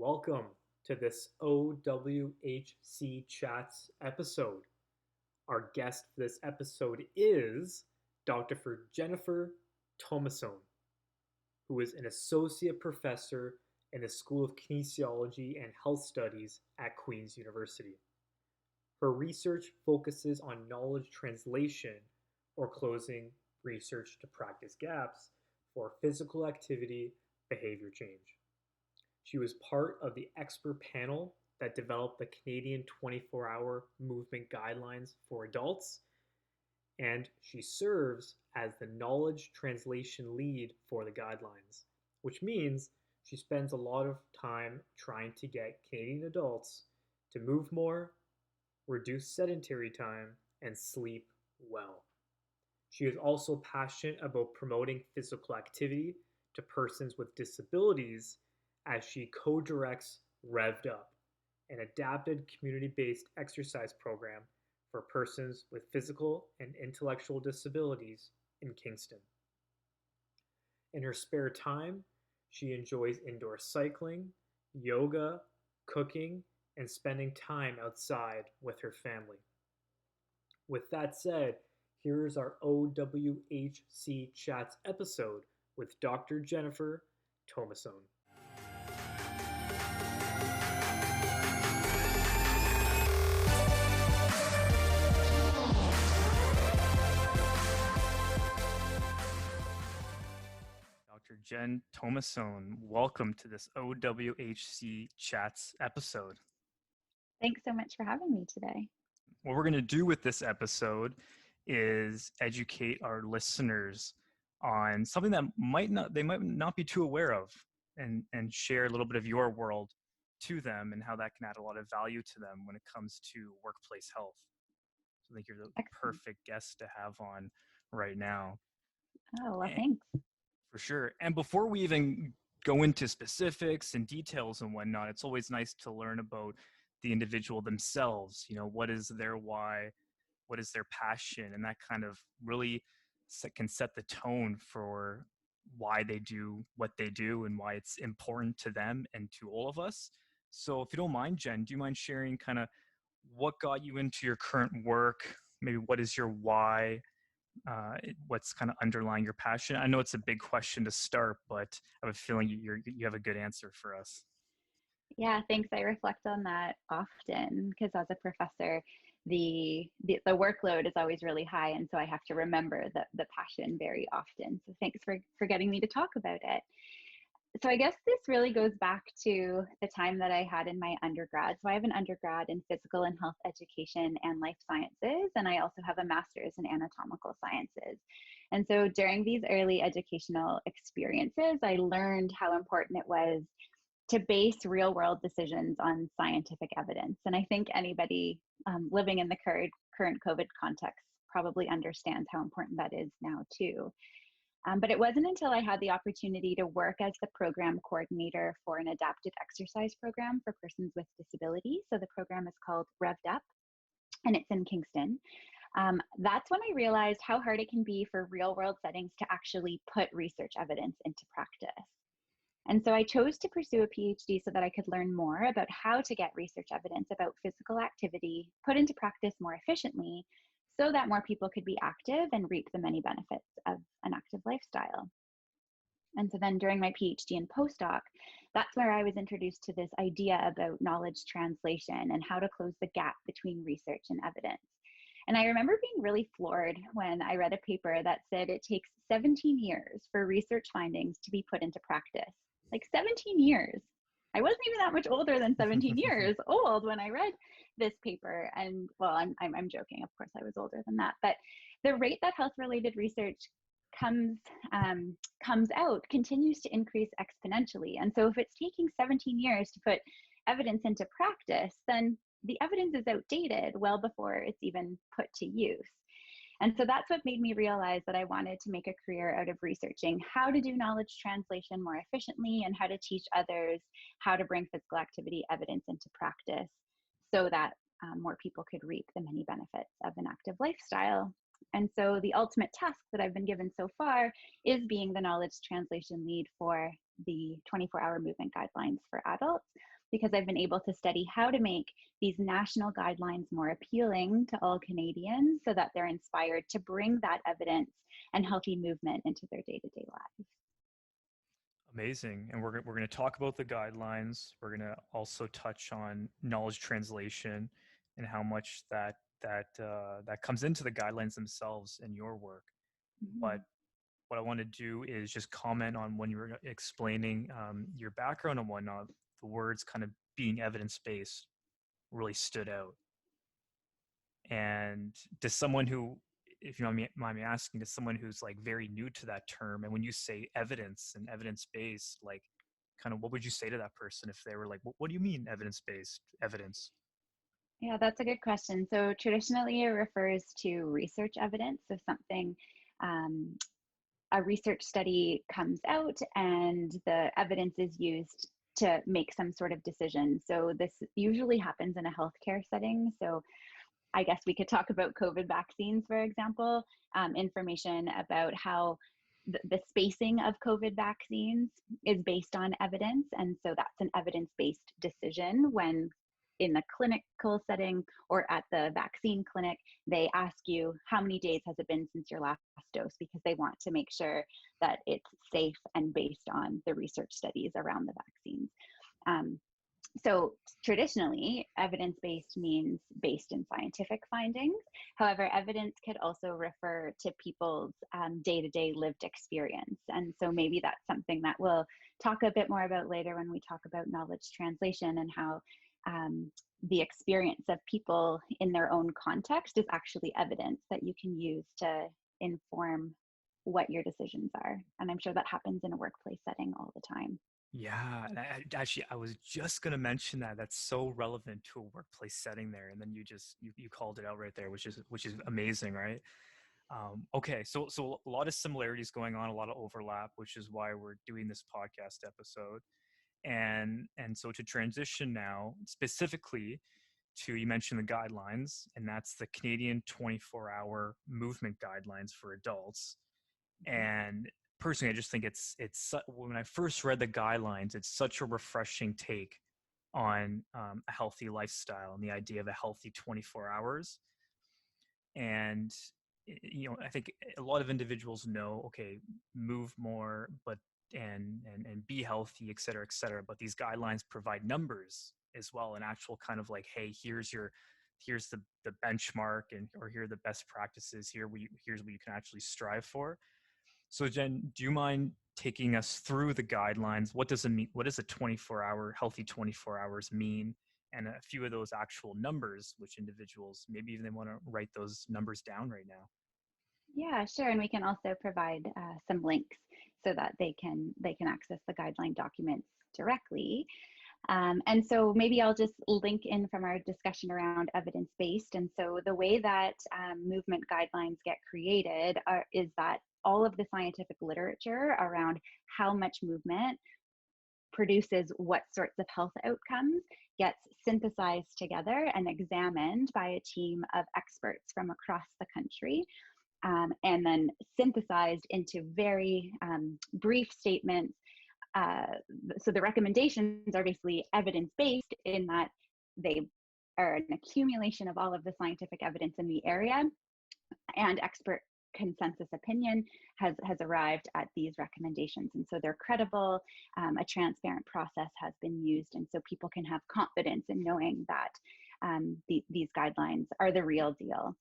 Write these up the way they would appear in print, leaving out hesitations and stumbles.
Welcome to this OWHC Chats episode. Our guest for this episode is Dr. Jennifer Tomasone, who is an associate professor in the School of Kinesiology and Health Studies at Queen's University. Her research focuses on knowledge translation or closing research to practice gaps for physical activity behavior change. She was part of the expert panel that developed the Canadian 24-hour movement guidelines for adults, and she serves as the knowledge translation lead for the guidelines, which means she spends a lot of time trying to get Canadian adults to move more, reduce sedentary time, and sleep well. She is also passionate about promoting physical activity to persons with disabilities as she co-directs Revved Up, an adapted community-based exercise program for persons with physical and intellectual disabilities in Kingston. In her spare time, she enjoys indoor cycling, yoga, cooking, and spending time outside with her family. With that said, here is our OWHC Chats episode with Dr. Jennifer Tomasone. Dr. Jen Tomasone, welcome to this OWHC Chats episode. Thanks so much for having me today. What we're going to do with this episode is educate our listeners on something that they might not be too aware of, and share a little bit of your world to them and how that can add a lot of value to them when it comes to workplace health. So I think you're the perfect guest to have on right now. Oh, well, thanks. For sure. And before we even go into specifics and details and whatnot, it's always nice to learn about the individual themselves. You know, what is their why? What is their passion? And that kind of really can set the tone for why they do what they do and why it's important to them and to all of us. So if you don't mind, Jen, do you mind sharing kind of what got you into your current work? Maybe what is your why? What's kind of underlying your passion? I know it's a big question to start, but I have a feeling you have a good answer for us. Yeah, thanks. I reflect on that often because as a professor, the workload is always really high, and so I have to remember the passion very often. So thanks for getting me to talk about it. So I guess this really goes back to the time that I had in my undergrad. So I have an undergrad in physical and health education and life sciences, and I also have a master's in anatomical sciences. And so during these early educational experiences, I learned how important it was to base real world decisions on scientific evidence. And I think anybody living in the current COVID context probably understands how important that is now too. But it wasn't until I had the opportunity to work as the program coordinator for an adapted exercise program for persons with disabilities. So the program is called Revved Up, and it's in Kingston. That's when I realized how hard it can be for real world settings to actually put research evidence into practice. And so I chose to pursue a PhD so that I could learn more about how to get research evidence about physical activity put into practice more efficiently, so that more people could be active and reap the many benefits of an active lifestyle. And so then during my PhD and postdoc, that's where I was introduced to this idea about knowledge translation and how to close the gap between research and evidence. And I remember being really floored when I read a paper that said it takes 17 years for research findings to be put into practice. Like 17 years. I wasn't even that much older than 17 years old when I read this paper. And well, I'm joking. Of course, I was older than that. But the rate that health-related research comes out continues to increase exponentially. And so if it's taking 17 years to put evidence into practice, then the evidence is outdated well before it's even put to use. And so that's what made me realize that I wanted to make a career out of researching how to do knowledge translation more efficiently and how to teach others how to bring physical activity evidence into practice so that more people could reap the many benefits of an active lifestyle. And so the ultimate task that I've been given so far is being the knowledge translation lead for the 24-hour movement guidelines for adults. because I've been able to study how to make these national guidelines more appealing to all Canadians so that they're inspired to bring that evidence and healthy movement into their day-to-day lives. Amazing. And we're going to talk about the guidelines. We're going to also touch on knowledge translation and how much that comes into the guidelines themselves in your work. But Mhm. what I want to do is just comment on when you were explaining your background and whatnot, the words kind of being evidence-based really stood out. And to someone who, if you mind me asking, to someone who's like very new to that term, and when you say evidence and evidence-based, like kind of what would you say to that person if they were like, what do you mean evidence-based evidence? Yeah, that's a good question. So traditionally, it refers to research evidence. So something, um, a research study comes out and the evidence is used to make some sort of decision. So this usually happens in a healthcare setting. So I guess we could talk about COVID vaccines, for example, information about how the spacing of COVID vaccines is based on evidence. And so that's an evidence-based decision when in the clinical setting or at the vaccine clinic, they ask you how many days has it been since your last dose, because they want to make sure that it's safe and based on the research studies around the vaccines. Um, so traditionally, evidence-based means based in scientific findings. However, evidence could also refer to people's day-to-day lived experience. And so maybe that's something that we'll talk a bit more about later when we talk about knowledge translation and how the experience of people in their own context is actually evidence that you can use to inform what your decisions are. And I'm sure that happens in a workplace setting all the time. Yeah, and actually, I was just going to mention that. That's so relevant to a workplace setting there, and then you called it out right there, which is amazing, right? Okay, so a lot of similarities going on, a lot of overlap, which is why we're doing this podcast episode. And so to transition now specifically to, you mentioned the guidelines, and that's the Canadian 24-hour movement guidelines for adults. And personally, I just think when I first read the guidelines, it's such a refreshing take on a healthy lifestyle and the idea of a healthy 24 hours. And I think a lot of individuals know, okay, move more, but and be healthy, et cetera, et cetera. But these guidelines provide numbers as well, an actual kind of like, hey, here's the benchmark, and or here are the best practices. Here's what you can actually strive for. So Jen, do you mind taking us through the guidelines? What does it mean? What does a 24-hour healthy 24 hours mean? And a few of those actual numbers, which individuals maybe even they want to write those numbers down right now. Yeah, sure. And we can also provide some links so that they can access the guideline documents directly. And so maybe I'll just link in from our discussion around evidence-based. And so the way that movement guidelines get created is that all of the scientific literature around how much movement produces what sorts of health outcomes gets synthesized together and examined by a team of experts from across the country, and then synthesized into very brief statements. So the recommendations are basically evidence-based in that they are an accumulation of all of the scientific evidence in the area, and expert consensus opinion has arrived at these recommendations. And so they're credible, a transparent process has been used, and so people can have confidence in knowing that these guidelines are the real deal.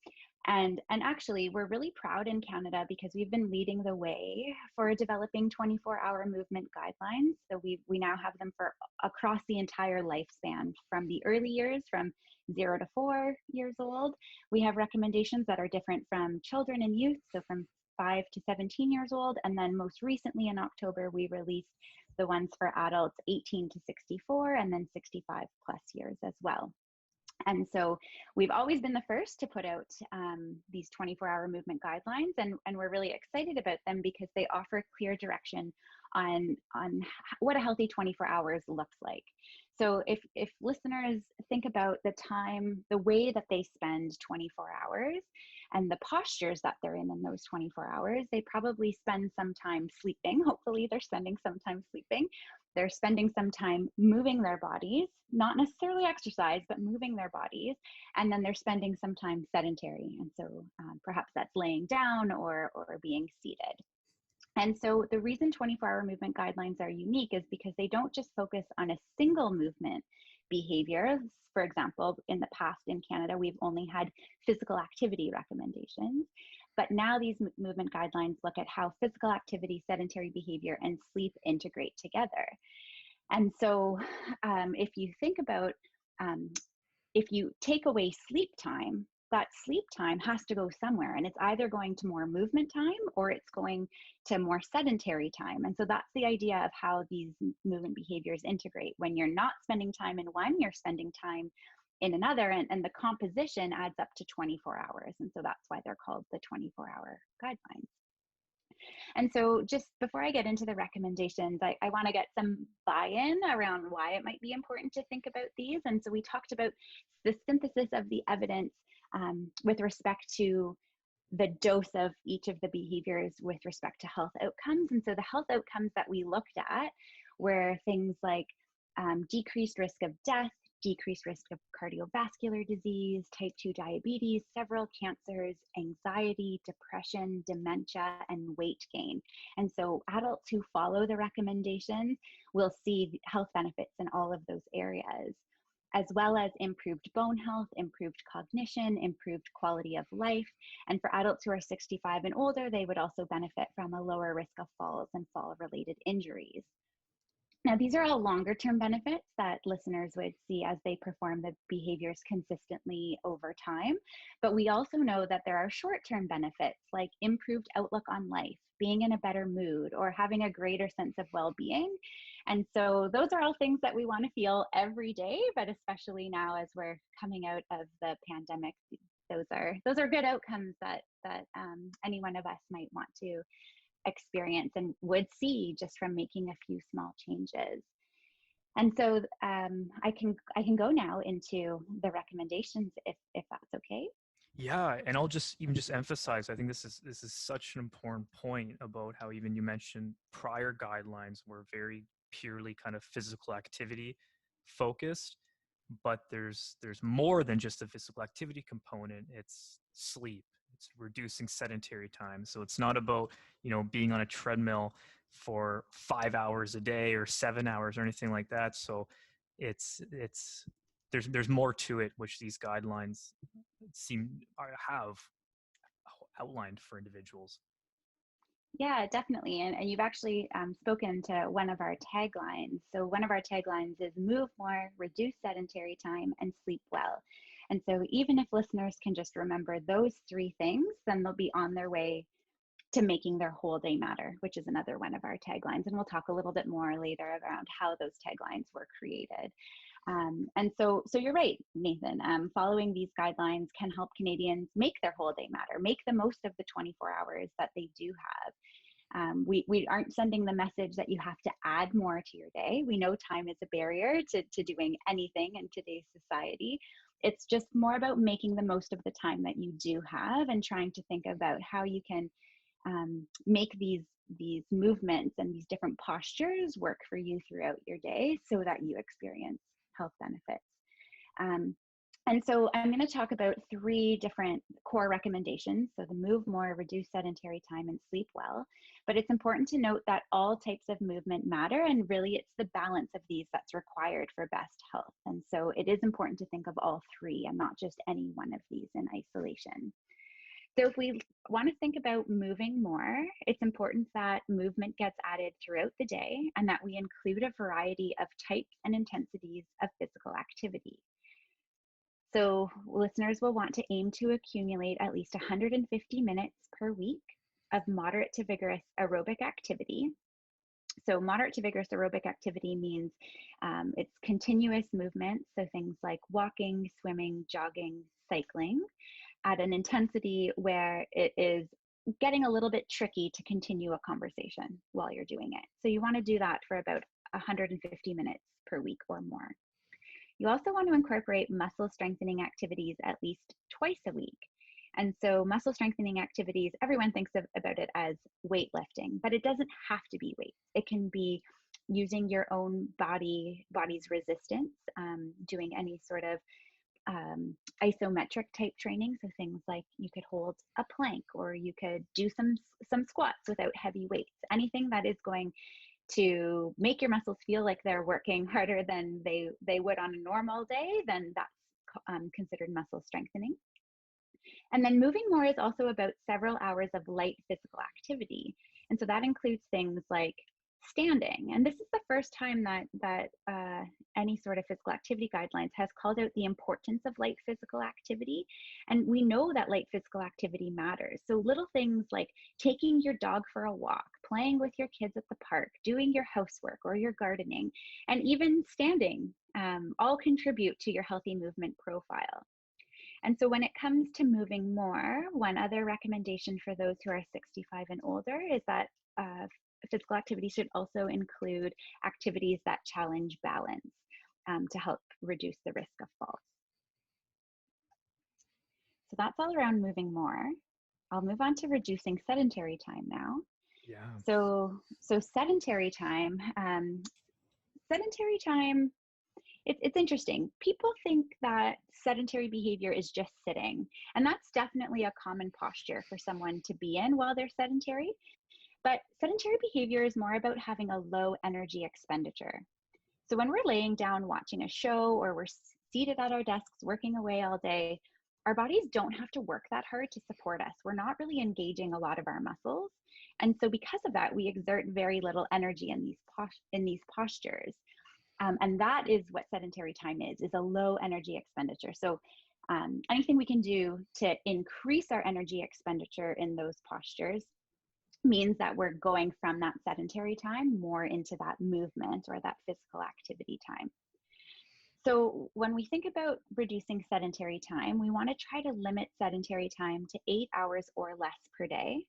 And actually, we're really proud in Canada because we've been leading the way for developing 24-hour movement guidelines. So we now have them for across the entire lifespan, from the early years, from 0 to 4 years old. We have recommendations that are different from children and youth, so from 5 to 17 years old. And then most recently in October, we released the ones for adults 18 to 64 and then 65 plus years as well. And so we've always been the first to put out these 24-hour movement guidelines, and we're really excited about them because they offer clear direction on what a healthy 24 hours looks like. So if listeners think about the time, the way that they spend 24 hours and the postures that they're in those 24 hours, they probably spend some time sleeping. Hopefully they're spending some time sleeping. they're spending some time moving their bodies, not necessarily exercise, but moving their bodies. And then they're spending some time sedentary. And so perhaps that's laying down or being seated. And so the reason 24-hour movement guidelines are unique is because they don't just focus on a single movement behavior. For example, in the past in Canada, we've only had physical activity recommendations, but now these movement guidelines look at how physical activity, sedentary behavior, and sleep integrate together. And so if you think about, if you take away sleep time, that sleep time has to go somewhere, and it's either going to more movement time or it's going to more sedentary time. And so that's the idea of how these movement behaviors integrate. When you're not spending time in one, you're spending time in another, and the composition adds up to 24 hours. And so that's why they're called the 24-hour guidelines. And so just before I get into the recommendations, I want to get some buy-in around why it might be important to think about these. And so we talked about the synthesis of the evidence with respect to the dose of each of the behaviors with respect to health outcomes. And so the health outcomes that we looked at were things like decreased risk of death, decreased risk of cardiovascular disease, type 2 diabetes, several cancers, anxiety, depression, dementia, and weight gain. And so adults who follow the recommendations will see health benefits in all of those areas, as well as improved bone health, improved cognition, improved quality of life. And for adults who are 65 and older, they would also benefit from a lower risk of falls and fall-related injuries. Now, these are all longer term benefits that listeners would see as they perform the behaviors consistently over time. But we also know that there are short term benefits like improved outlook on life, being in a better mood, or having a greater sense of well being. And so those are all things that we want to feel every day, but especially now as we're coming out of the pandemic, those are good outcomes that any one of us might want to experience and would see just from making a few small changes. And so I can go now into the recommendations if that's okay. Yeah, and I'll just emphasize, I think this is such an important point about how even you mentioned prior guidelines were very purely kind of physical activity focused, but there's more than just a physical activity component. It's sleep, it's reducing sedentary time. So it's not about, being on a treadmill for 5 hours a day or 7 hours or anything like that. So it's there's more to it, which these guidelines have outlined for individuals. Yeah, definitely. And you've actually spoken to one of our taglines. So one of our taglines is move more, reduce sedentary time, and sleep well. And so even if listeners can just remember those three things, then they'll be on their way to making their whole day matter, which is another one of our taglines. And we'll talk a little bit more later around how those taglines were created. And so you're right, Nathan. Following these guidelines can help Canadians make their whole day matter, make the most of the 24 hours that they do have. We aren't sending the message that you have to add more to your day. We know time is a barrier to doing anything in today's society. It's just more about making the most of the time that you do have and trying to think about how you can make these movements and these different postures work for you throughout your day so that you experience health benefits. And so I'm going to talk about three different core recommendations. So the move more, reduce sedentary time, and sleep well. But it's important to note that all types of movement matter, and really it's the balance of these that's required for best health. And so it is important to think of all three and not just any one of these in isolation. So if we want to think about moving more, it's important that movement gets added throughout the day and that we include a variety of types and intensities of physical activity. So listeners will want to aim to accumulate at least 150 minutes per week of moderate to vigorous aerobic activity. So moderate to vigorous aerobic activity means it's continuous movement, so things like walking, swimming, jogging, cycling, at an intensity where it is getting a little bit tricky to continue a conversation while you're doing it. So you want to do that for about 150 minutes per week or more. You also want to incorporate muscle strengthening activities at least twice a week. And so muscle strengthening activities, everyone thinks about it as weightlifting, but it doesn't have to be weights. It can be using your own body's resistance, doing any sort of isometric type training. So things like you could hold a plank, or you could do some squats without heavy weights. Anything that is going to make your muscles feel like they're working harder than they would on a normal day, then that's considered muscle strengthening. And then moving more is also about several hours of light physical activity. And so that includes things like standing. And this is the first time that any sort of physical activity guidelines has called out the importance of light physical activity. And we know that light physical activity matters. So little things like taking your dog for a walk, playing with your kids at the park, doing your housework or your gardening, and even standing all contribute to your healthy movement profile. And so when it comes to moving more, one other recommendation for those who are 65 and older is that physical activity should also include activities that challenge balance to help reduce the risk of falls. So that's all around moving more. I'll move on to reducing sedentary time now. Yeah. So sedentary time, it's interesting. People think that sedentary behavior is just sitting, and that's definitely a common posture for someone to be in while they're sedentary. But sedentary behavior is more about having a low energy expenditure. So when we're laying down watching a show, or we're seated at our desks working away all day, our bodies don't have to work that hard to support us. We're not really engaging a lot of our muscles. And so because of that, we exert very little energy in these postures. And that is what sedentary time is a low energy expenditure. So anything we can do to increase our energy expenditure in those postures means that we're going from that sedentary time more into that movement or that physical activity time. So when we think about reducing sedentary time, we want to try to limit sedentary time to 8 hours or less per day.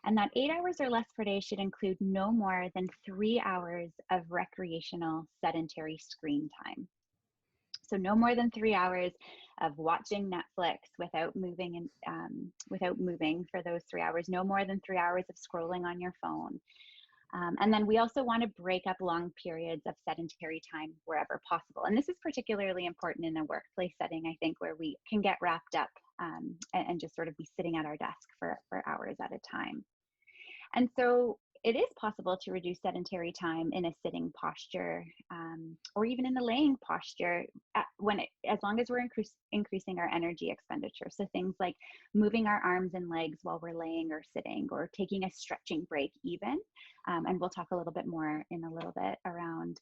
And that 8 hours or less per day should include no more than 3 hours of recreational sedentary screen time. So no more than 3 hours of watching Netflix without moving for those 3 hours. No more than 3 hours of scrolling on your phone. And then we also want to break up long periods of sedentary time wherever possible. And this is particularly important in a workplace setting, I think, where we can get wrapped up and just sort of be sitting at our desk for hours at a time. And so it is possible to reduce sedentary time in a sitting posture or even in the laying posture as long as we're increasing our energy expenditure. So things like moving our arms and legs while we're laying or sitting, or taking a stretching break even. And we'll talk a little bit more in a little bit around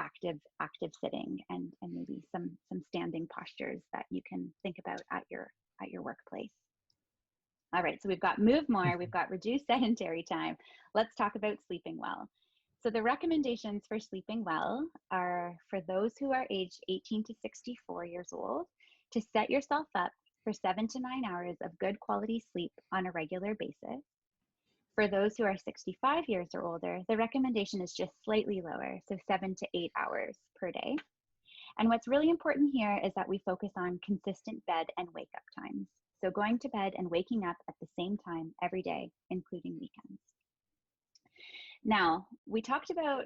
active sitting and maybe some standing postures that you can think about at your workplace. All right, so we've got move more, we've got reduce sedentary time. Let's talk about sleeping well. So the recommendations for sleeping well are for those who are aged 18 to 64 years old to set yourself up for 7 to 9 hours of good quality sleep on a regular basis. For those who are 65 years or older, the recommendation is just slightly lower, so 7 to 8 hours per day. And what's really important here is that we focus on consistent bed and wake up times. So going to bed and waking up at the same time every day, including weekends. Now, we talked about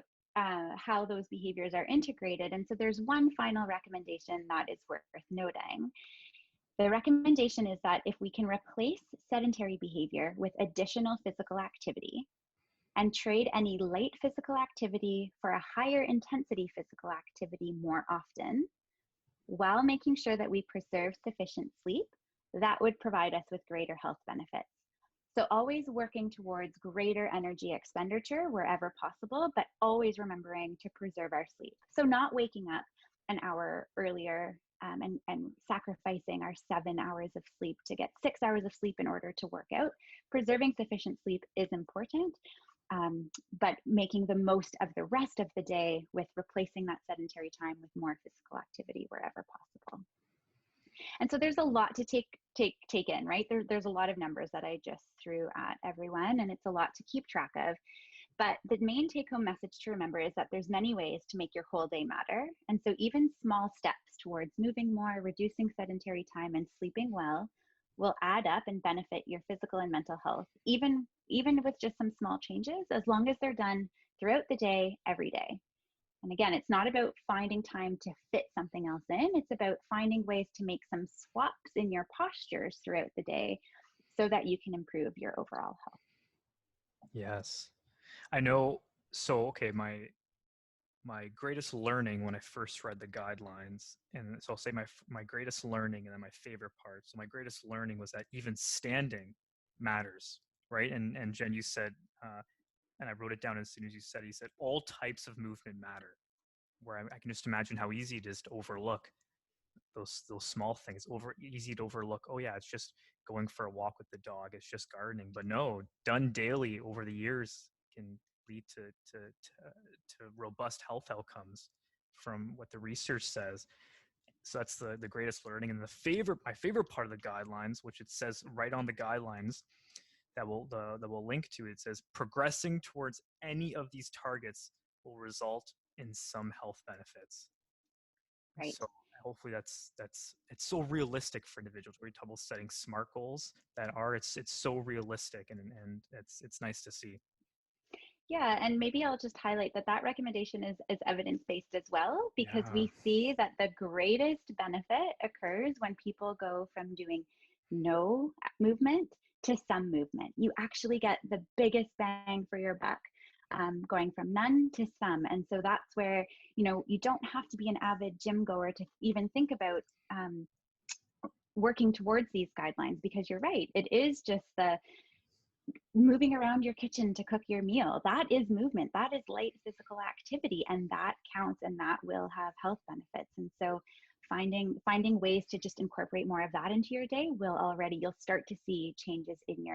how those behaviors are integrated. And so there's one final recommendation that is worth noting. The recommendation is that if we can replace sedentary behavior with additional physical activity and trade any light physical activity for a higher intensity physical activity more often, while making sure that we preserve sufficient sleep, that would provide us with greater health benefits. So always working towards greater energy expenditure wherever possible, but always remembering to preserve our sleep. So not waking up an hour earlier and sacrificing our 7 hours of sleep to get 6 hours of sleep in order to work out. Preserving sufficient sleep is important, but making the most of the rest of the day with replacing that sedentary time with more physical activity wherever possible. And so there's a lot to take in, right? There's a lot of numbers that I just threw at everyone, and it's a lot to keep track of. But the main take-home message to remember is that there's many ways to make your whole day matter. And so even small steps towards moving more, reducing sedentary time, and sleeping well will add up and benefit your physical and mental health, even with just some small changes, as long as they're done throughout the day, every day. And again, it's not about finding time to fit something else in. It's about finding ways to make some swaps in your postures throughout the day so that you can improve your overall health. Yes. I know. So, okay, my greatest learning when I first read the guidelines, and so I'll say my greatest learning and then my favorite part. So my greatest learning was that even standing matters, right? And Jen, you said, and I wrote it down as soon as you said, he said all types of movement matter. Where I can just imagine how easy it is to overlook those small things. Easy to overlook. Oh yeah, it's just going for a walk with the dog. It's just gardening. But no, done daily over the years can lead to robust health outcomes from what the research says. So that's the greatest learning. And my favorite part of the guidelines, which it says right on the guidelines that will link to it, says progressing towards any of these targets will result in some health benefits. Right. So hopefully that's it's so realistic for individuals. We're talking about setting SMART goals that are it's so realistic, and it's nice to see. Yeah, and maybe I'll just highlight that recommendation is evidence-based as well, because Yeah. we see that the greatest benefit occurs when people go from doing no movement to some movement. You actually get the biggest bang for your buck, going from none to some. And so that's where, you don't have to be an avid gym goer to even think about working towards these guidelines, because you're right, it is just the moving around your kitchen to cook your meal. That is movement, that is light physical activity, and that counts, and that will have health benefits. And so finding ways to just incorporate more of that into your day you'll start to see changes in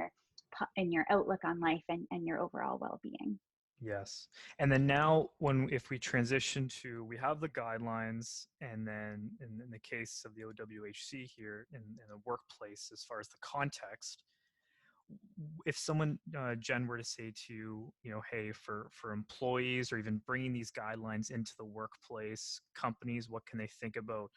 your outlook on life and your overall well-being. Yes. And then now if we transition to, we have the guidelines, and then in the case of the OWHC here in the workplace, as far as the context, if someone, Jen, were to say to you, hey, for employees or even bringing these guidelines into the workplace, companies, what can they think about?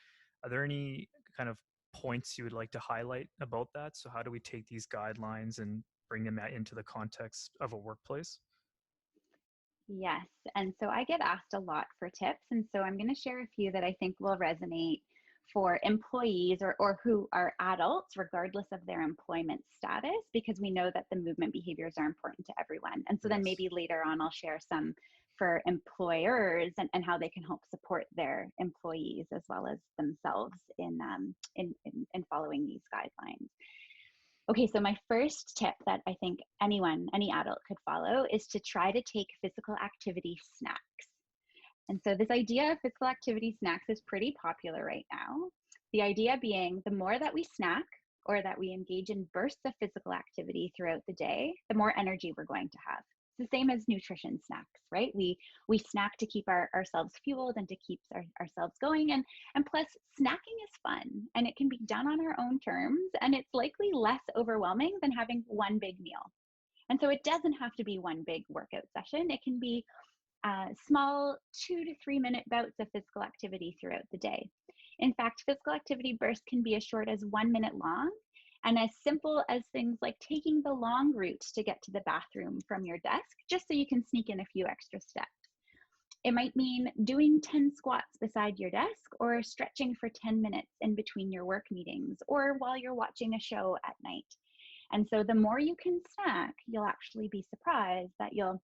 Are there any kind of points you would like to highlight about that? So how do we take these guidelines and bring them into the context of a workplace? Yes. And so I get asked a lot for tips. And so I'm going to share a few that I think will resonate for employees or who are adults, regardless of their employment status, because we know that the movement behaviors are important to everyone. And so then Yes. maybe later on, I'll share some for employers and how they can help support their employees as well as themselves in following these guidelines. Okay, so my first tip that I think any adult could follow is to try to take physical activity snacks. And so this idea of physical activity snacks is pretty popular right now. The idea being the more that we snack or that we engage in bursts of physical activity throughout the day, the more energy we're going to have. It's the same as nutrition snacks, right? We snack to keep ourselves fueled and to keep ourselves going. And plus, snacking is fun and it can be done on our own terms. And it's likely less overwhelming than having one big meal. And so it doesn't have to be one big workout session. It can be small 2 to 3 minute bouts of physical activity throughout the day. In fact, physical activity bursts can be as short as 1 minute long and as simple as things like taking the long route to get to the bathroom from your desk, just so you can sneak in a few extra steps. It might mean doing 10 squats beside your desk or stretching for 10 minutes in between your work meetings or while you're watching a show at night. And so the more you can snack, you'll actually be surprised that you'll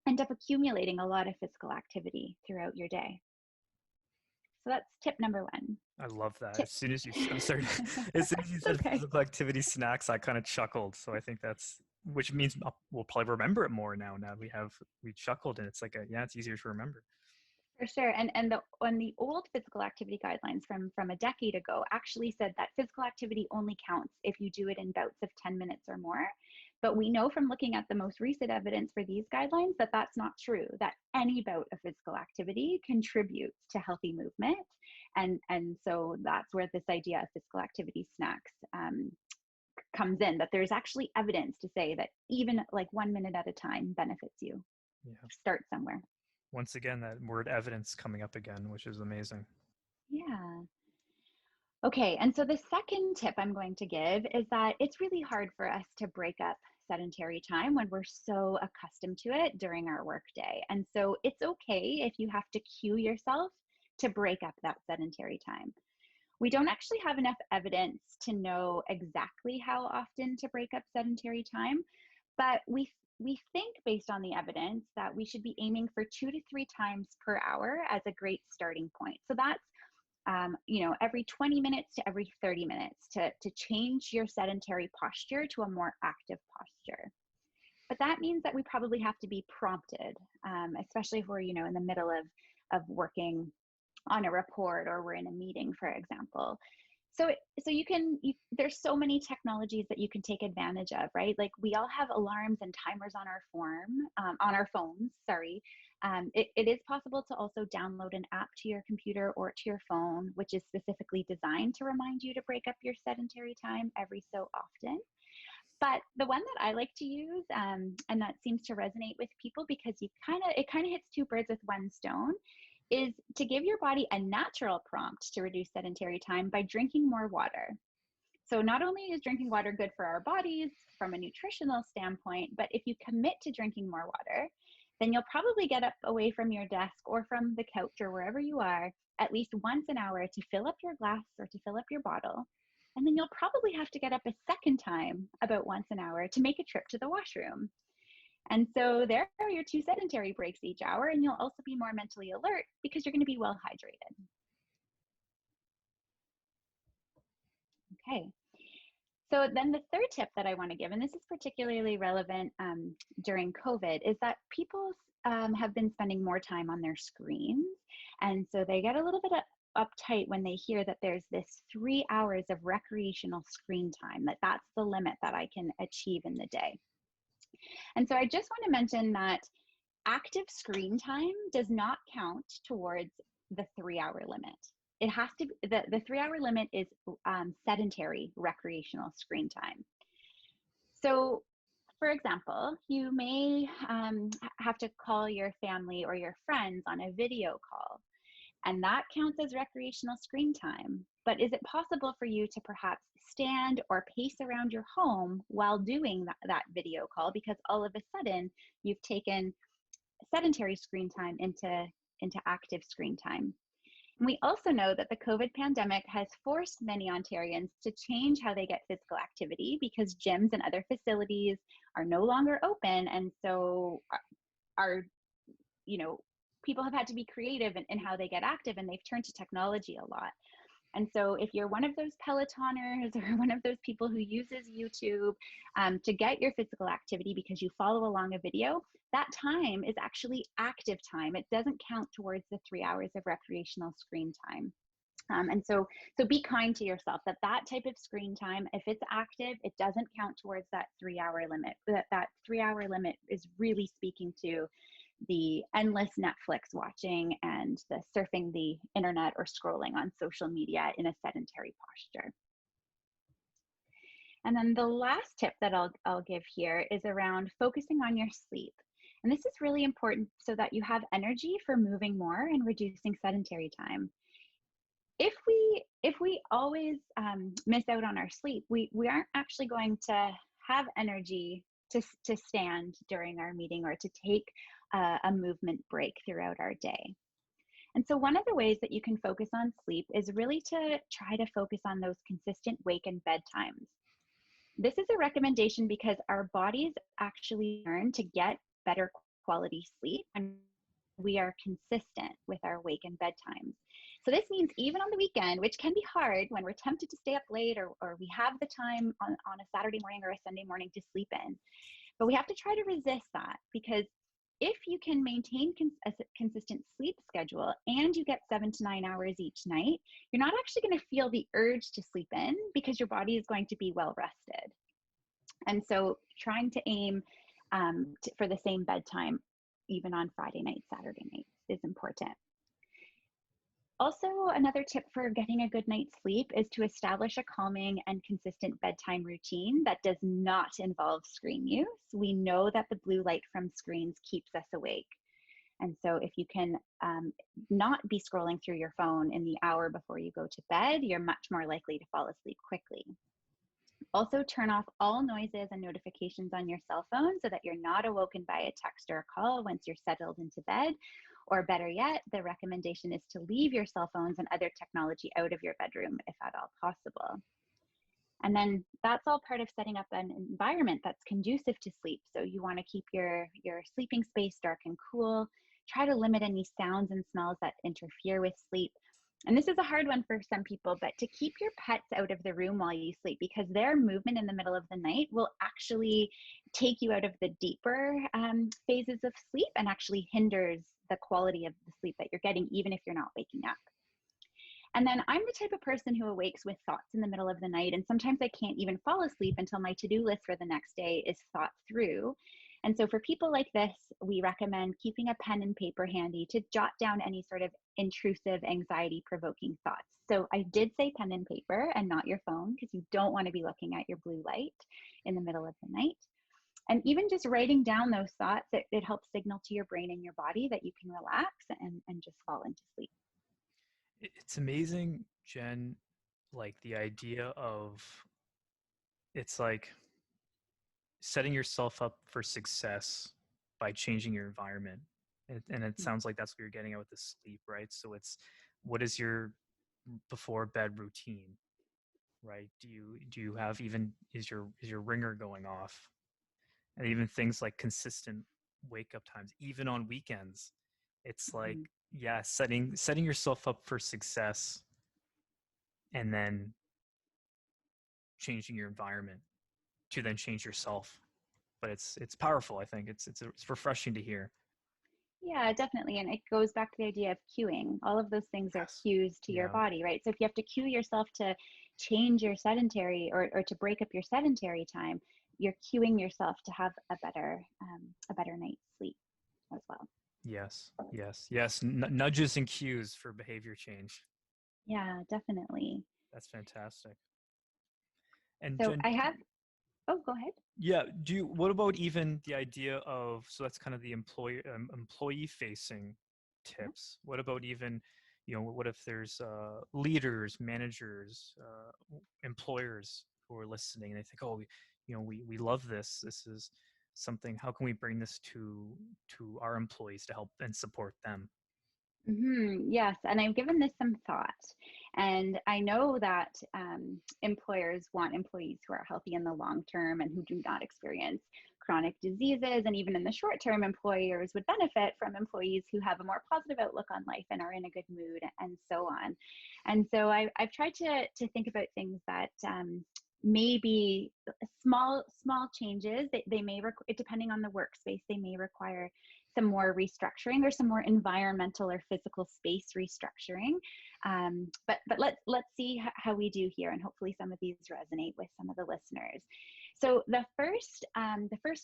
end up accumulating a lot of physical activity throughout your day. So that's tip number one. I love that. Tip. As soon as you, I'm sorry, as soon as you said Okay. physical activity snacks, I kind of chuckled. So I think which means we'll probably remember it more now. Now we chuckled, and it's like it's easier to remember. For sure. And the old physical activity guidelines from a decade ago actually said that physical activity only counts if you do it in bouts of 10 minutes or more. But we know from looking at the most recent evidence for these guidelines that that's not true, that any bout of physical activity contributes to healthy movement. And so that's where this idea of physical activity snacks comes in, that there's actually evidence to say that even like 1 minute at a time benefits you. Yeah. Start somewhere. Once again, that word evidence coming up again, which is amazing. Yeah. Okay, and so the second tip I'm going to give is that it's really hard for us to break up sedentary time when we're so accustomed to it during our workday. And so it's okay if you have to cue yourself to break up that sedentary time. We don't actually have enough evidence to know exactly how often to break up sedentary time, but we think based on the evidence that we should be aiming for 2 to 3 times per hour as a great starting point. So that's every 20 minutes to every 30 minutes to change your sedentary posture to a more active posture. But that means that we probably have to be prompted, especially if we're, in the middle of working on a report or we're in a meeting, for example. So there's so many technologies that you can take advantage of, right? Like we all have alarms and timers on our phones, sorry. It is possible to also download an app to your computer or to your phone, which is specifically designed to remind you to break up your sedentary time every so often. But the one that I like to use, and that seems to resonate with people because it kind of hits two birds with one stone, is to give your body a natural prompt to reduce sedentary time by drinking more water. So not only is drinking water good for our bodies from a nutritional standpoint, but if you commit to drinking more water, then you'll probably get up away from your desk or from the couch or wherever you are at least once an hour to fill up your glass or to fill up your bottle. And then you'll probably have to get up a second time about once an hour to make a trip to the washroom. And so there are your 2 sedentary breaks each hour, and you'll also be more mentally alert because you're going to be well hydrated. Okay. So then the third tip that I want to give, and this is particularly relevant during COVID, is that people have been spending more time on their screens. And so they get a little bit uptight when they hear that there's this 3 hours of recreational screen time, that's the limit that I can achieve in the day. And so I just want to mention that active screen time does not count towards the 3-hour limit. It has to be, the 3-hour limit is sedentary recreational screen time. So for example, you may have to call your family or your friends on a video call, and that counts as recreational screen time. But is it possible for you to perhaps stand or pace around your home while doing that video call, because all of a sudden you've taken sedentary screen time into active screen time? And we also know that the COVID pandemic has forced many Ontarians to change how they get physical activity because gyms and other facilities are no longer open. And so people have had to be creative in how they get active, and they've turned to technology a lot. And so if you're one of those Pelotoners or one of those people who uses YouTube to get your physical activity because you follow along a video, that time is actually active time. It doesn't count towards the 3 hours of recreational screen time. And so be kind to yourself that type of screen time, if it's active, it doesn't count towards that 3-hour limit. That 3-hour limit is really speaking to the endless Netflix watching and the surfing the internet or scrolling on social media in a sedentary posture. And then the last tip that I'll give here is around focusing on your sleep. And this is really important so that you have energy for moving more and reducing sedentary time. If we always miss out on our sleep, we aren't actually going to have energy to stand during our meeting or to take a movement break throughout our day. And so one of the ways that you can focus on sleep is really to try to focus on those consistent wake and bed times. This is a recommendation because our bodies actually learn to get better quality sleep and we are consistent with our wake and bed times. So this means even on the weekend, which can be hard when we're tempted to stay up late or we have the time on a Saturday morning or a Sunday morning to sleep in, but we have to try to resist that, because if you can maintain a consistent sleep schedule and you get 7 to 9 hours each night, you're not actually going to feel the urge to sleep in because your body is going to be well rested. And so trying to aim for the same bedtime, even on Friday nights, Saturday nights, is important. Also, another tip for getting a good night's sleep is to establish a calming and consistent bedtime routine that does not involve screen use. We know that the blue light from screens keeps us awake. And so if you can not be scrolling through your phone in the hour before you go to bed, you're much more likely to fall asleep quickly. Also, turn off all noises and notifications on your cell phone so that you're not awoken by a text or a call once you're settled into bed. Or better yet, the recommendation is to leave your cell phones and other technology out of your bedroom if at all possible. And then that's all part of setting up an environment that's conducive to sleep. So you want to keep your sleeping space dark and cool. Try to limit any sounds and smells that interfere with sleep. And this is a hard one for some people, but to keep your pets out of the room while you sleep, because their movement in the middle of the night will actually take you out of the deeper phases of sleep and actually hinders the quality of the sleep that you're getting, even if you're not waking up. And then I'm the type of person who awakes with thoughts in the middle of the night. And sometimes I can't even fall asleep until my to-do list for the next day is thought through. And so for people like this, we recommend keeping a pen and paper handy to jot down any sort of intrusive, anxiety-provoking thoughts. So I did say pen and paper and not your phone, because you don't want to be looking at your blue light in the middle of the night. And even just writing down those thoughts, it helps signal to your brain and your body that you can relax and just fall into sleep. It's amazing, Jen, like the idea of, it's like setting yourself up for success by changing your environment. And it sounds like that's what you're getting at with the sleep, right? So it's, what is your before bed routine, right? Do you have, even, is your ringer going off? And even things like consistent wake up times, even on weekends. It's like, yeah, setting yourself up for success, and then changing your environment to then change yourself. But it's powerful. I think it's refreshing to hear. Yeah, definitely. And it goes back to the idea of cueing. All of those things are Yes. cues to your Yeah. body, right? So if you have to cue yourself to change your sedentary or to break up your sedentary time, you're cueing yourself to have a better night's sleep as well. Yes. Nudges and cues for behavior change. Yeah, definitely. That's fantastic. And So Jen, I have, oh, go ahead. yeah, what about even the idea of, so that's kind of the employee facing tips. What about even, what if there's leaders, managers, employers who are listening and they think, oh, we love this. This is something, how can we bring this to our employees to help and support them? Yes, and I've given this some thought. And I know that employers want employees who are healthy in the long term and who do not experience chronic diseases. And even in the short term, employers would benefit from employees who have a more positive outlook on life and are in a good mood and so on. And so I've tried to think about things that maybe small changes. They may, depending on the workspace, they may require some more restructuring or some more environmental or physical space restructuring. But let's see how we do here, and hopefully some of these resonate with some of the listeners. So the first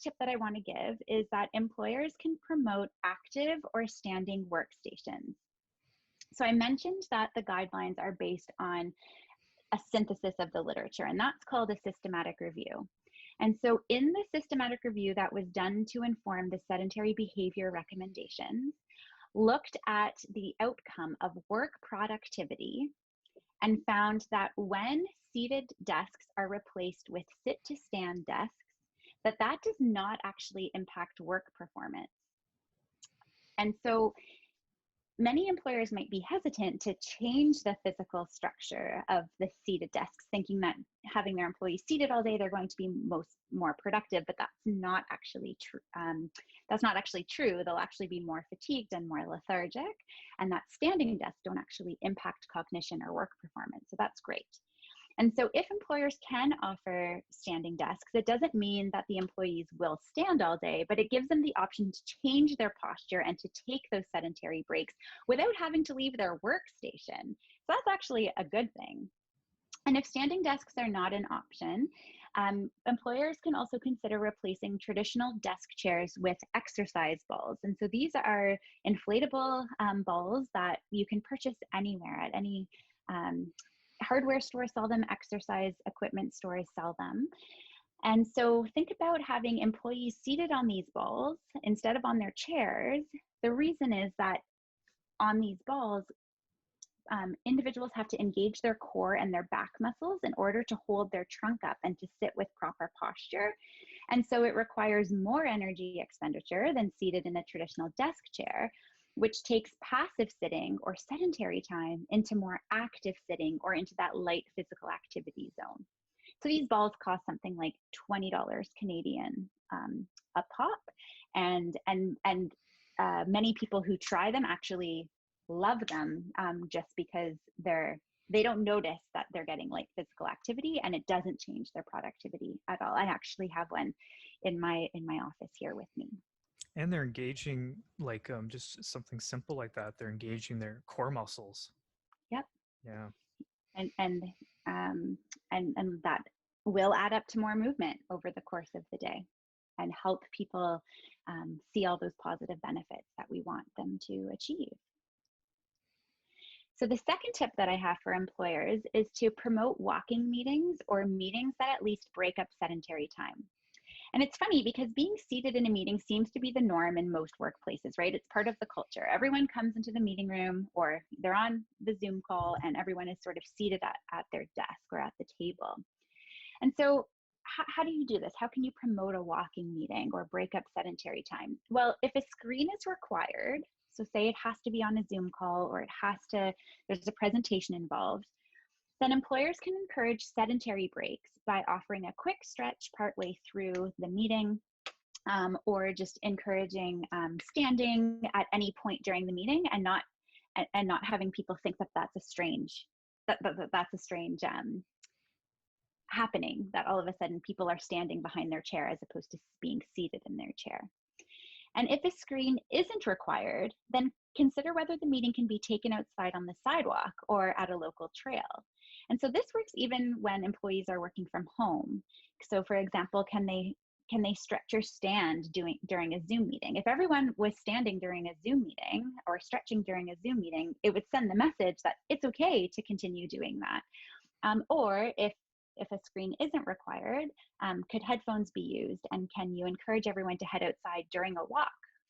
tip that I want to give is that employers can promote active or standing workstations. So I mentioned that the guidelines are based on a synthesis of the literature, and that's called a systematic review. And so in the systematic review that was done to inform the sedentary behavior recommendations, looked at the outcome of work productivity and found that when seated desks are replaced with sit to stand desks, that does not actually impact work performance. And so many employers might be hesitant to change the physical structure of the seated desks, thinking that having their employees seated all day, they're going to be more productive, but that's not actually true. That's not actually true. They'll actually be more fatigued and more lethargic, and that standing desks don't actually impact cognition or work performance. So that's great. And so if employers can offer standing desks, it doesn't mean that the employees will stand all day, but it gives them the option to change their posture and to take those sedentary breaks without having to leave their workstation. So that's actually a good thing. And if standing desks are not an option, employers can also consider replacing traditional desk chairs with exercise balls. And so these are inflatable balls that you can purchase anywhere. At any hardware stores sell them, exercise equipment stores sell them. And so think about having employees seated on these balls instead of on their chairs. The reason is that on these balls, individuals have to engage their core and their back muscles in order to hold their trunk up and to sit with proper posture. And so it requires more energy expenditure than seated in a traditional desk chair, which takes passive sitting or sedentary time into more active sitting or into that light physical activity zone. So these balls cost something like $20 Canadian a pop, and many people who try them actually love them, just because they don't notice that they're getting light physical activity, and it doesn't change their productivity at all. I actually have one in my office here with me. And they're engaging, like just something simple like that. They're engaging their core muscles. Yep. Yeah. And that will add up to more movement over the course of the day and help people see all those positive benefits that we want them to achieve. So the second tip that I have for employers is to promote walking meetings or meetings that at least break up sedentary time. And it's funny because being seated in a meeting seems to be the norm in most workplaces, right? It's part of the culture. Everyone comes into the meeting room or they're on the Zoom call and everyone is sort of seated at their desk or at the table. And so how do you do this? How can you promote a walking meeting or break up sedentary time? Well, if a screen is required, so say it has to be on a Zoom call or there's a presentation involved, then employers can encourage sedentary breaks by offering a quick stretch partway through the meeting, or just encouraging standing at any point during the meeting, and not having people think that that's a strange happening, that all of a sudden people are standing behind their chair as opposed to being seated in their chair. And if a screen isn't required, then consider whether the meeting can be taken outside on the sidewalk or at a local trail. And so this works even when employees are working from home. So for example, can they stretch or stand during a Zoom meeting? If everyone was standing during a Zoom meeting or stretching during a Zoom meeting, it would send the message that it's okay to continue doing that. Or if a screen isn't required, could headphones be used? And can you encourage everyone to head outside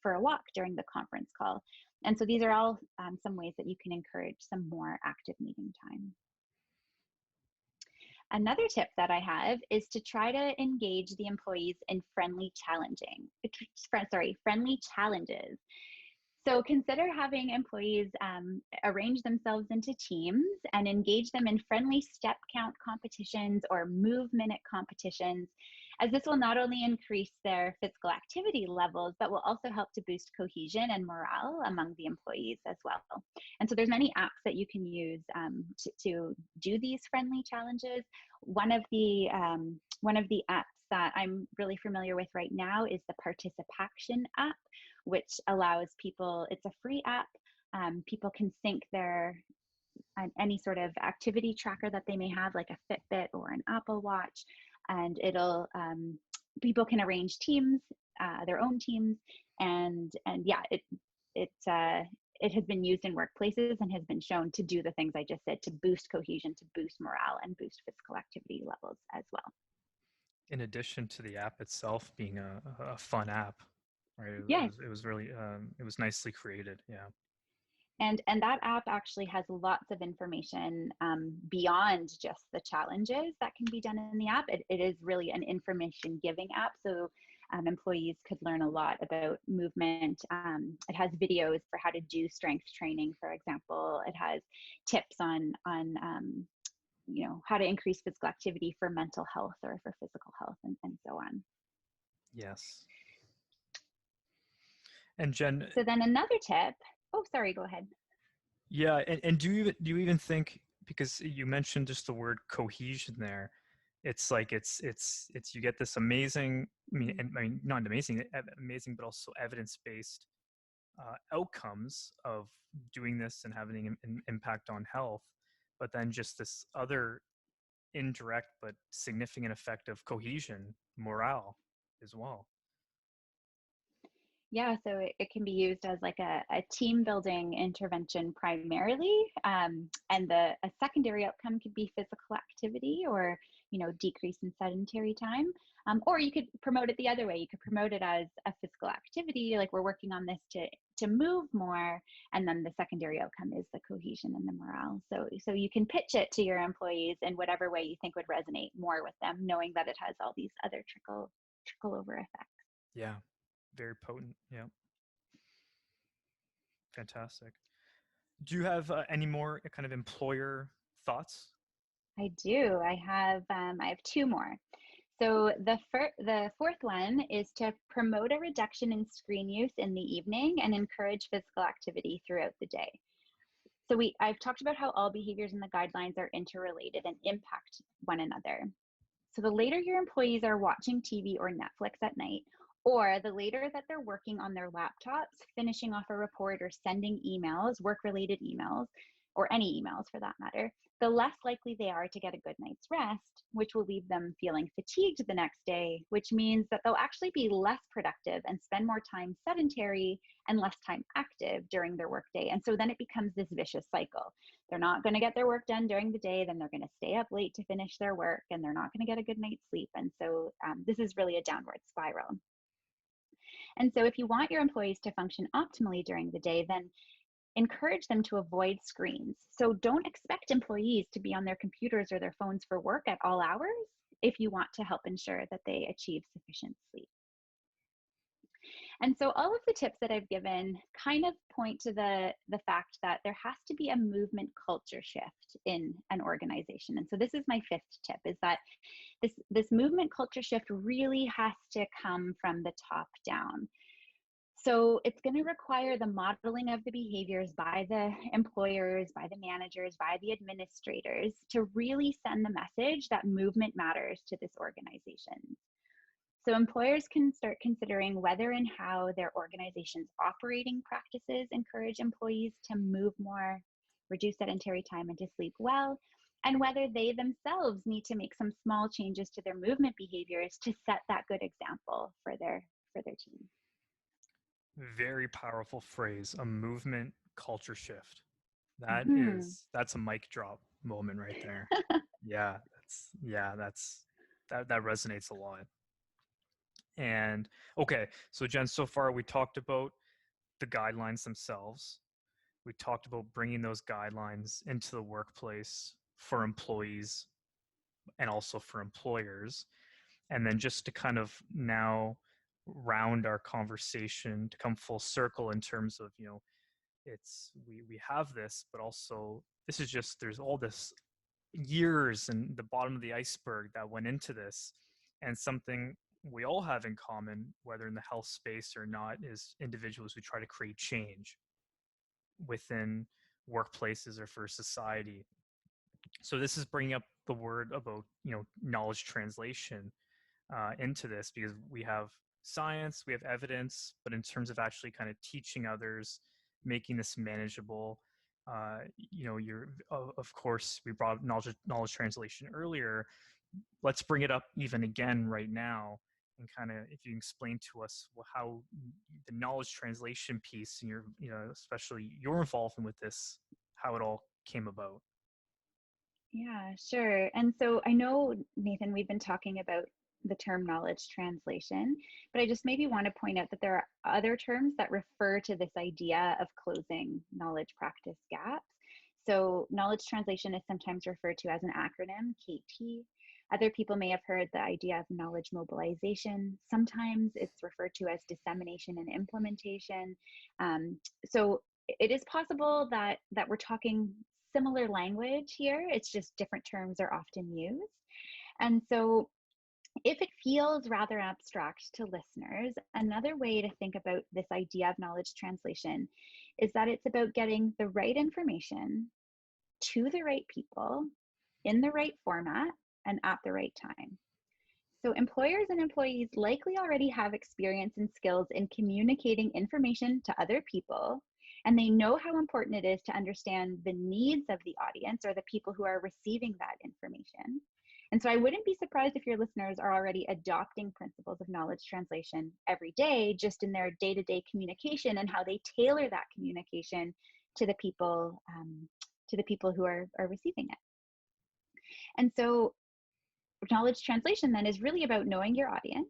for a walk during the conference call? And so these are all some ways that you can encourage some more active meeting time. Another tip that I have is to try to engage the employees in friendly challenges. So consider having employees arrange themselves into teams and engage them in friendly step count competitions or move minute competitions, as this will not only increase their physical activity levels, but will also help to boost cohesion and morale among the employees as well. And so there's many apps that you can use to do these friendly challenges. One of the apps that I'm really familiar with right now is the Participation app, which allows people, it's a free app. People can sync any sort of activity tracker that they may have, like a Fitbit or an Apple Watch, and people can arrange teams, their own teams, and yeah, it has been used in workplaces and has been shown to do the things I just said, to boost cohesion, to boost morale, and boost physical activity levels as well. In addition to the app itself being a fun app, right? It was really, it was nicely created. Yeah. And that app actually has lots of information beyond just the challenges that can be done in the app. It is really an information giving app. So employees could learn a lot about movement. It has videos for how to do strength training, for example. It has tips on how to increase physical activity for mental health or for physical health, and so on. Yes. And Jen. So then another tip. Oh, sorry, go ahead. Yeah, and do you even think, because you mentioned just the word cohesion there, it's like it's you get this amazing, not amazing, but also evidence-based outcomes of doing this and having an impact on health, but then just this other indirect but significant effect of cohesion, morale as well. Yeah, so it can be used as like a team building intervention primarily, and a secondary outcome could be physical activity or decrease in sedentary time, or you could promote it the other way. You could promote it as a physical activity, like we're working on this to to move more. And then the secondary outcome is the cohesion and the morale. So you can pitch it to your employees in whatever way you think would resonate more with them, knowing that it has all these other trickle over effects. Yeah, very potent. Yeah, fantastic. Do you have any more kind of employer thoughts? I do. I have two more. So the fourth one is to promote a reduction in screen use in the evening and encourage physical activity throughout the day. So I've talked about how all behaviors in the guidelines are interrelated and impact one another. So the later your employees are watching TV or Netflix at night, or the later that they're working on their laptops, finishing off a report or sending emails, work-related emails, or any emails for that matter, the less likely they are to get a good night's rest, which will leave them feeling fatigued the next day, which means that they'll actually be less productive and spend more time sedentary and less time active during their workday. And so then it becomes this vicious cycle. They're not going to get their work done during the day, then they're going to stay up late to finish their work, and they're not going to get a good night's sleep. And so this is really a downward spiral. And so if you want your employees to function optimally during the day, then encourage them to avoid screens. So don't expect employees to be on their computers or their phones for work at all hours if you want to help ensure that they achieve sufficient sleep. And so all of the tips that I've given kind of point to the fact that there has to be a movement culture shift in an organization. And so this is my fifth tip, is that this movement culture shift really has to come from the top down. So it's going to require the modeling of the behaviors by the employers, by the managers, by the administrators to really send the message that movement matters to this organization. So employers can start considering whether and how their organization's operating practices encourage employees to move more, reduce sedentary time, and to sleep well, and whether they themselves need to make some small changes to their movement behaviors to set that good example for their team. Very powerful phrase, a movement culture shift. Mm-hmm. That's a mic drop moment right there. That resonates a lot. And okay, so Jen, so far we talked about the guidelines themselves. We talked about bringing those guidelines into the workplace for employees and also for employers. And then just to kind of now round our conversation to come full circle in terms of, it's we have this, but also this is just, there's all this years and the bottom of the iceberg that went into this. And something we all have in common, whether in the health space or not, is individuals who try to create change within workplaces or for society. So this is bringing up the word about, knowledge translation into this, because we have science, we have evidence, but in terms of actually kind of teaching others, making this manageable, of course, we brought up knowledge translation earlier. Let's bring it up even again right now, and kind of, if you can explain to us how the knowledge translation piece and especially your involvement with this, how it all came about. Yeah, sure. And so I know, Nathan, we've been talking about the term knowledge translation, but I just maybe want to point out that there are other terms that refer to this idea of closing knowledge practice gaps. So knowledge translation is sometimes referred to as an acronym, KT. Other people may have heard the idea of knowledge mobilization. Sometimes it's referred to as dissemination and implementation. So it is possible that we're talking similar language here. It's just different terms are often used. And so if it feels rather abstract to listeners, another way to think about this idea of knowledge translation is that it's about getting the right information to the right people in the right format and at the right time. So employers and employees likely already have experience and skills in communicating information to other people, and they know how important it is to understand the needs of the audience or the people who are receiving that information. And so I wouldn't be surprised if your listeners are already adopting principles of knowledge translation every day, just in their day-to-day communication and how they tailor that communication to the people who are receiving it. And so knowledge translation then is really about knowing your audience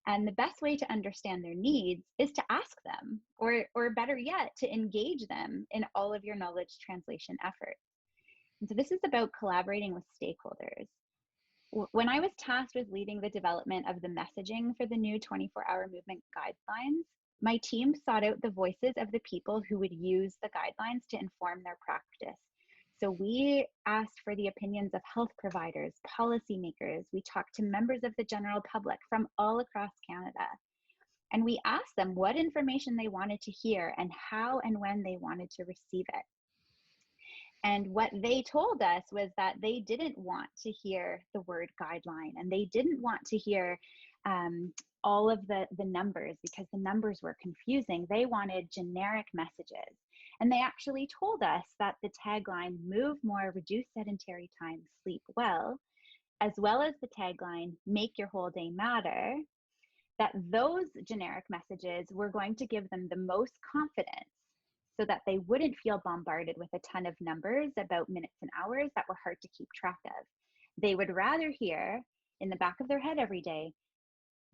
And the best way to understand their needs is to ask them, or better yet, to engage them in all of your knowledge translation efforts. And so this is about collaborating with stakeholders. When I was tasked with leading the development of the messaging for the new 24-hour movement guidelines, my team sought out the voices of the people who would use the guidelines to inform their practice. So we asked for the opinions of health providers, policymakers. We talked to members of the general public from all across Canada. And we asked them what information they wanted to hear and how and when they wanted to receive it. And what they told us was that they didn't want to hear the word guideline, and they didn't want to hear all of the numbers, because the numbers were confusing. They wanted generic messages. And they actually told us that the tagline, move more, reduce sedentary time, sleep well as the tagline, make your whole day matter, that those generic messages were going to give them the most confidence, so that they wouldn't feel bombarded with a ton of numbers about minutes and hours that were hard to keep track of. They would rather hear in the back of their head every day,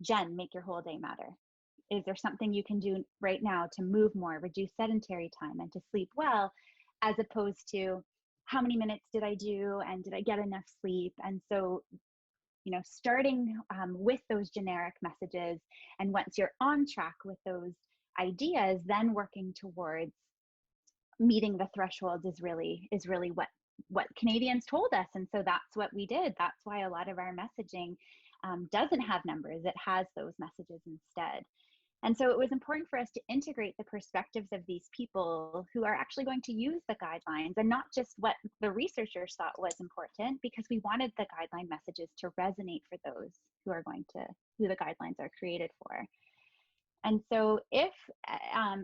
Jen, make your whole day matter. Is there something you can do right now to move more, reduce sedentary time, and to sleep well, as opposed to how many minutes did I do and did I get enough sleep? And so, starting with those generic messages, and once you're on track with those ideas, then working towards meeting the thresholds is really what Canadians told us. And so that's what we did. That's why a lot of our messaging doesn't have numbers. It has those messages instead. And so it was important for us to integrate the perspectives of these people who are actually going to use the guidelines, and not just what the researchers thought was important, because we wanted the guideline messages to resonate for those who the guidelines are created for. And so if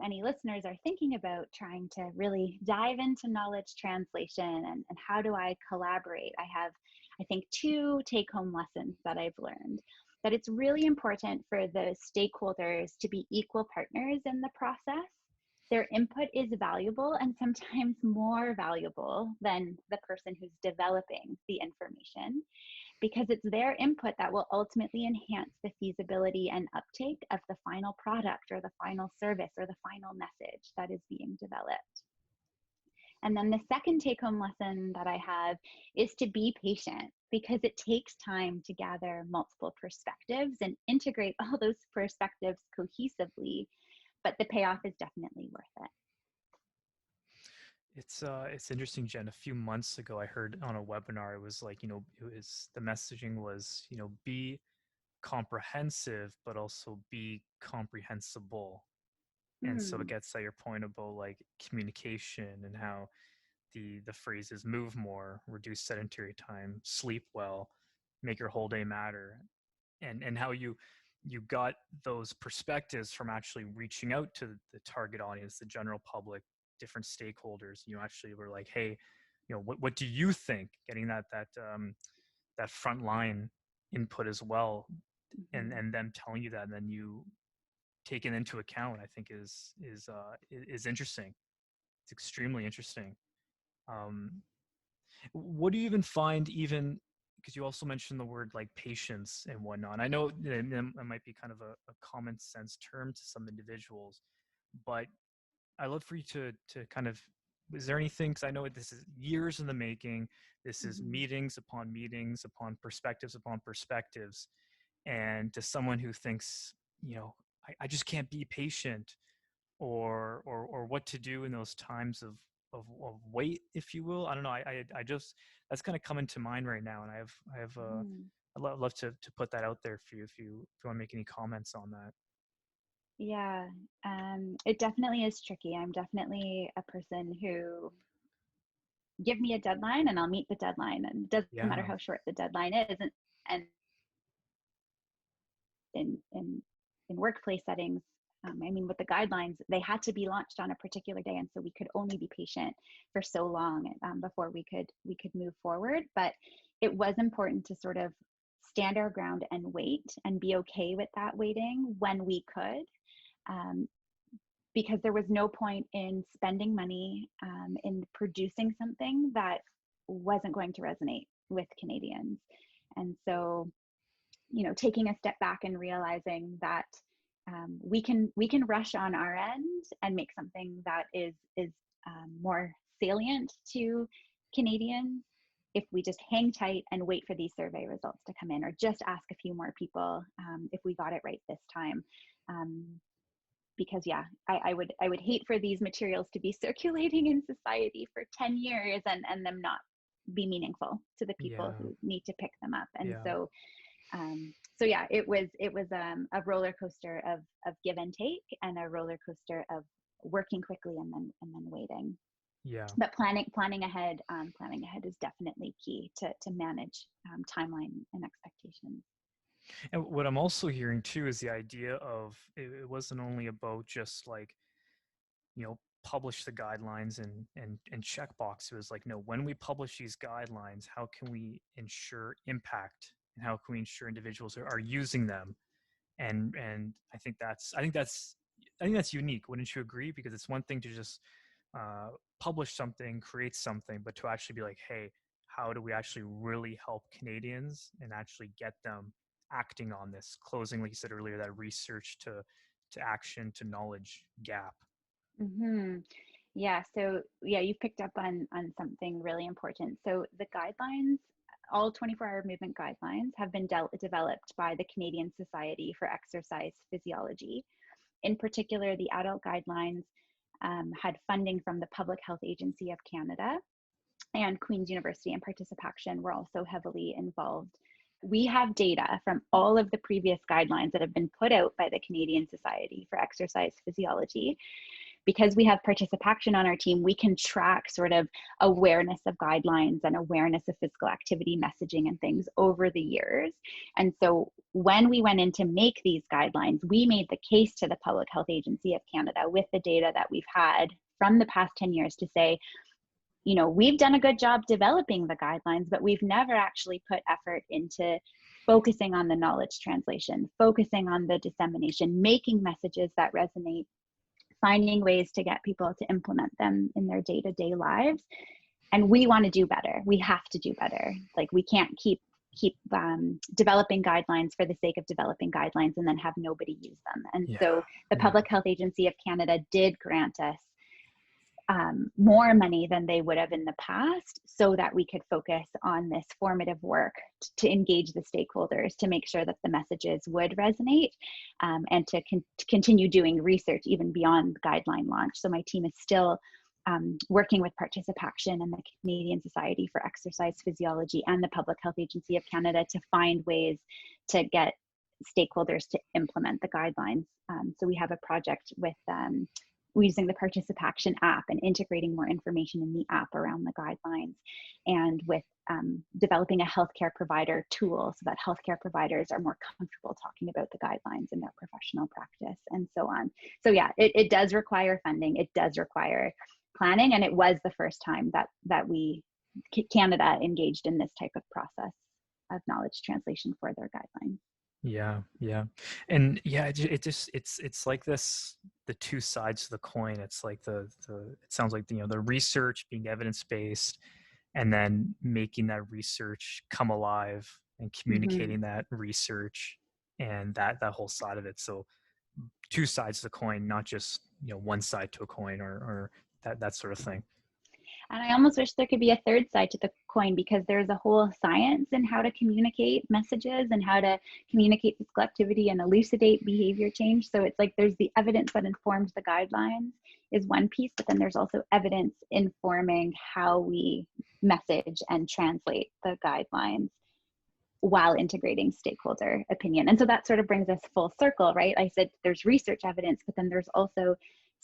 any listeners are thinking about trying to really dive into knowledge translation and how do I collaborate, I have, I think, 2 take-home lessons that I've learned. That it's really important for the stakeholders to be equal partners in the process. Their input is valuable, and sometimes more valuable than the person who's developing the information, because it's their input that will ultimately enhance the feasibility and uptake of the final product or the final service or the final message that is being developed. And then the second take-home lesson that I have is to be patient, because it takes time to gather multiple perspectives and integrate all those perspectives cohesively, but the payoff is definitely worth it. It's interesting, Jen. A few months ago, I heard on a webinar, it was like, the messaging was, be comprehensive, but also be comprehensible. And so it gets at your point about like communication, and how the phrases move more, reduce sedentary time, sleep well, make your whole day matter, and how you got those perspectives from actually reaching out to the target audience, the general public, different stakeholders. Actually were like, hey, what do you think? Getting that frontline input as well, and them telling you that, and then you take it into account, I think is interesting. It's extremely interesting. What do you even find, even because you also mentioned the word like patience and whatnot? I know that might be kind of a common sense term to some individuals, but I love for you to kind of, is there anything, because I know this is years in the making, this is meetings upon perspectives upon perspectives, and to someone who thinks, I just can't be patient, or what to do in those times of wait, if you will. I don't know. I just, that's kind of coming to mind right now, and I'd love to put that out there for you if you want to make any comments on that. Yeah, it definitely is tricky. I'm definitely a person who, give me a deadline and I'll meet the deadline, and it doesn't matter how short the deadline is. And in workplace settings, I mean, with the guidelines, they had to be launched on a particular day, and so we could only be patient for so long before we could move forward. But it was important to sort of stand our ground and wait, and be okay with that waiting when we could, because there was no point in spending money in producing something that wasn't going to resonate with Canadians. And so taking a step back and realizing that we can rush on our end and make something that is more salient to Canadians if we just hang tight and wait for these survey results to come in, or just ask a few more people if we got it right this time. Because I would hate for these materials to be circulating in society for 10 years and them not be meaningful to the people who need to pick them up. And so it was a roller coaster of give and take, and a roller coaster of working quickly and then waiting. But planning ahead is definitely key to manage timeline and expectations. And what I'm also hearing too is the idea of it wasn't only about just like, publish the guidelines and check box. It was like, no, when we publish these guidelines, how can we ensure impact, and how can we ensure individuals are using them? And I think that's unique. Wouldn't you agree? Because it's one thing to just publish something, create something, but to actually be like, hey, how do we actually really help Canadians and actually get them acting on this, closing, like you said earlier, that research to action to knowledge gap? Mm-hmm. Yeah. So you picked up on something really important. So the guidelines, all 24-hour movement guidelines, have been developed by the Canadian Society for Exercise Physiology. In particular, the adult guidelines had funding from the Public Health Agency of Canada, and Queen's University and Participation were also heavily involved. We have data from all of the previous guidelines that have been put out by the Canadian Society for Exercise Physiology. Because we have Participation on our team, we can track sort of awareness of guidelines and awareness of physical activity messaging and things over the years. And so when we went in to make these guidelines, we made the case to the Public Health Agency of Canada with the data that we've had from the past 10 years to say, we've done a good job developing the guidelines, but we've never actually put effort into focusing on the knowledge translation, focusing on the dissemination, making messages that resonate, finding ways to get people to implement them in their day-to-day lives. And we want to do better. We have to do better. Like, we can't keep developing guidelines for the sake of developing guidelines and then have nobody use them. And so the Public Health Agency of Canada did grant us more money than they would have in the past, so that we could focus on this formative work to engage the stakeholders, to make sure that the messages would resonate, and to continue doing research even beyond guideline launch. So my team is still working with Participation and the Canadian Society for Exercise Physiology and the Public Health Agency of Canada to find ways to get stakeholders to implement the guidelines. So we have a project with using the Participation app and integrating more information in the app around the guidelines, and with developing a healthcare provider tool so that healthcare providers are more comfortable talking about the guidelines in their professional practice, and so on. So it does require funding. It does require planning. And it was the first time that Canada engaged in this type of process of knowledge translation for their guidelines. And it's like this, the two sides of the coin. It's like it sounds like the research being evidence-based, and then making that research come alive and communicating that research, and that whole side of it. So two sides of the coin, not just one side to a coin, or that sort of thing. And I almost wish there could be a third side to the coin, because there's a whole science in how to communicate messages and how to communicate physical activity and elucidate behavior change. So it's like there's the evidence that informs the guidelines is one piece, but then there's also evidence informing how we message and translate the guidelines while integrating stakeholder opinion. And so that sort of brings us full circle, right? I said there's research evidence, but then there's also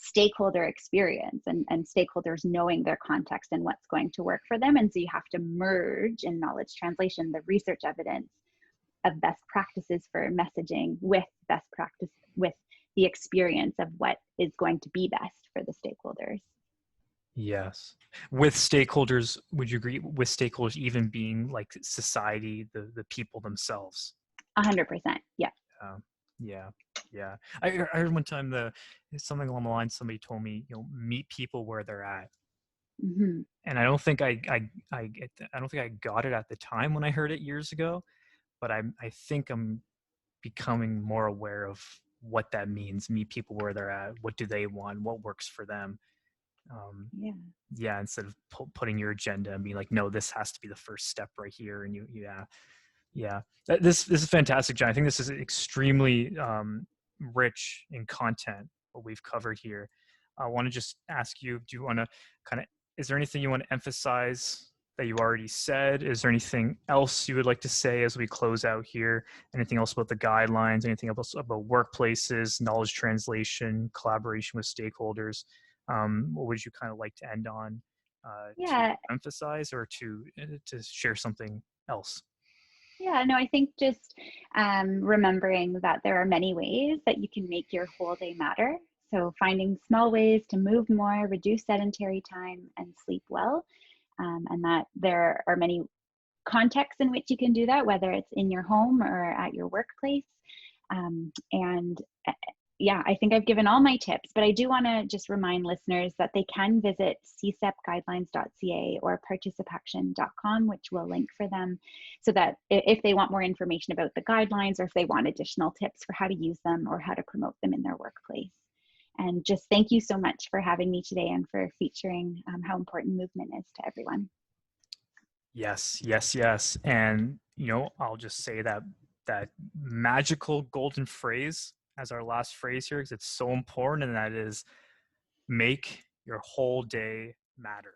stakeholder experience and stakeholders knowing their context and what's going to work for them. And so you have to merge in knowledge translation the research evidence of best practices for messaging with the experience of what is going to be best for the stakeholders. Yes. With stakeholders, would you agree with stakeholders even being like society, the people themselves? 100%. Yeah. Yeah. I heard one time something along the line, somebody told me, meet people where they're at. And I don't think I got it at the time when I heard it years ago, but I think I'm becoming more aware of what that means. Meet people where they're at. What do they want? What works for them? Yeah. Yeah, instead of putting your agenda and being like, no, this has to be the first step right here. And yeah. This is fantastic, John. I think this is extremely rich in content, what we've covered here. I want to just ask you, do you want to is there anything you want to emphasize that you already said? Is there anything else you would like to say as we close out here? Anything else about the guidelines? Anything else about workplaces, knowledge translation, collaboration with stakeholders? What would you kind of like to end on to Yeah. emphasize or to share something else? Yeah, no, I think just remembering that there are many ways that you can make your whole day matter. So finding small ways to move more, reduce sedentary time, and sleep well. And that there are many contexts in which you can do that, whether it's in your home or at your workplace. And yeah, I think I've given all my tips, but I do want to just remind listeners that they can visit csepguidelines.ca or participaction.com, which we'll link for them, so that if they want more information about the guidelines or if they want additional tips for how to use them or how to promote them in their workplace. And just thank you so much for having me today and for featuring how important movement is to everyone. Yes. And, I'll just say that magical golden phrase as our last phrase here, because it's so important, and that is make your whole day matter.